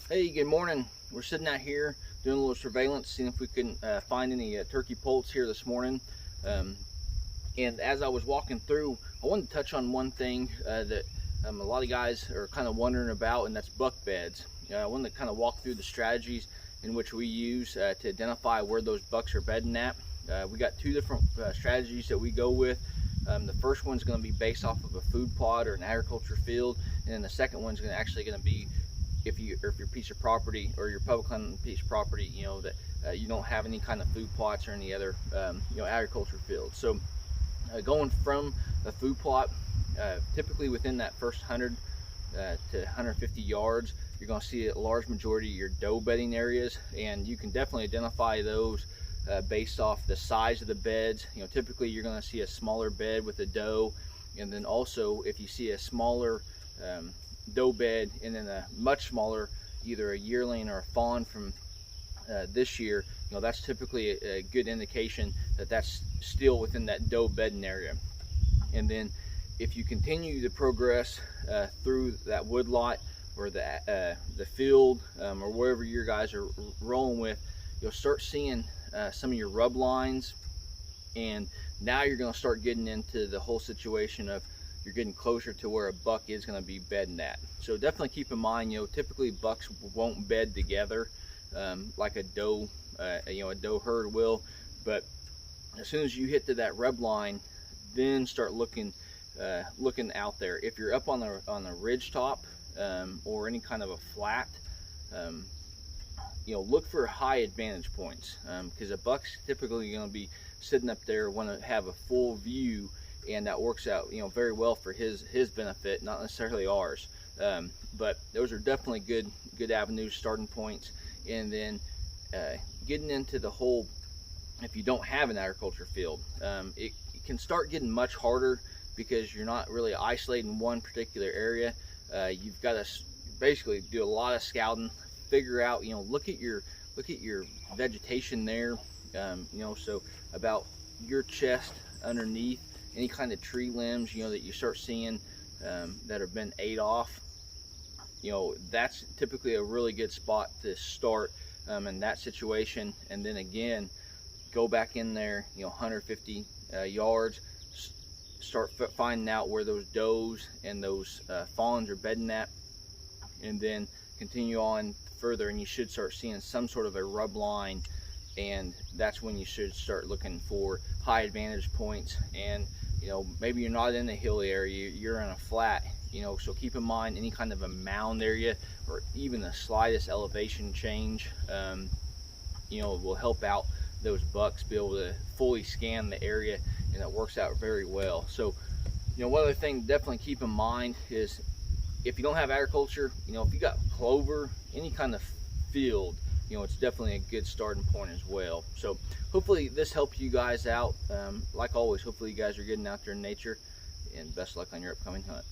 Hey, good morning. We're sitting out here doing a little surveillance, seeing if we can find any turkey poults here this morning. Um, and as I was walking through, I wanted to touch on one thing that a lot of guys are kind of wondering about, and that's buck beds. I wanted to kind of walk through the strategies in which we use to identify where those bucks are bedding at. We got two different strategies that we go with. The first one's going to be based off of a food plot or an agriculture field, and then the second one's actually going to be if your piece of property or your public land piece of property, that you don't have any kind of food plots or any other agriculture fields. So going from a food plot, typically within that first 100 to 150 yards, you're going to see a large majority of your doe bedding areas, and you can definitely identify those based off the size of the beds. Typically you're going to see a smaller bed with a doe, and then also if you see a smaller doe bed and then a much smaller, either a yearling or a fawn from this year, that's typically a good indication that that's still within that doe bedding area. And then if you continue to progress through that woodlot or the field or wherever your guys are rolling with, you'll start seeing some of your rub lines, and now you're going to start getting into the whole situation of you're getting closer to where a buck is going to be bedding at. So definitely keep in mind, typically bucks won't bed together like a doe, a doe herd will. But as soon as you hit to that rub line, then start looking out there. If you're up on the ridge top or any kind of a flat, look for high advantage points, because a buck's typically going to be sitting up there, want to have a full view, and that works out very well for his benefit, not necessarily ours. But those are definitely good avenues, starting points. And then getting into the whole, if you don't have an agriculture field, it can start getting much harder because you're not really isolating one particular area. You've got to basically do a lot of scouting, figure out, look at your vegetation there, so about your chest underneath, any kind of tree limbs that you start seeing that have been ate off, that's typically a really good spot to start in that situation. And then again, go back in there 150 yards, start finding out where those does and those fawns are bedding at, and then continue on further, and you should start seeing some sort of a rub line, and that's when you should start looking for high advantage points. And maybe you're not in a hilly area, you're in a flat, so keep in mind any kind of a mound area or even the slightest elevation change will help out those bucks be able to fully scan the area, and it works out very well. So one other thing to definitely keep in mind is if you don't have agriculture, if you got clover, any kind of field, it's definitely a good starting point as well. So hopefully this helped you guys out. Like always, hopefully you guys are getting out there in nature, and best luck on your upcoming hunt.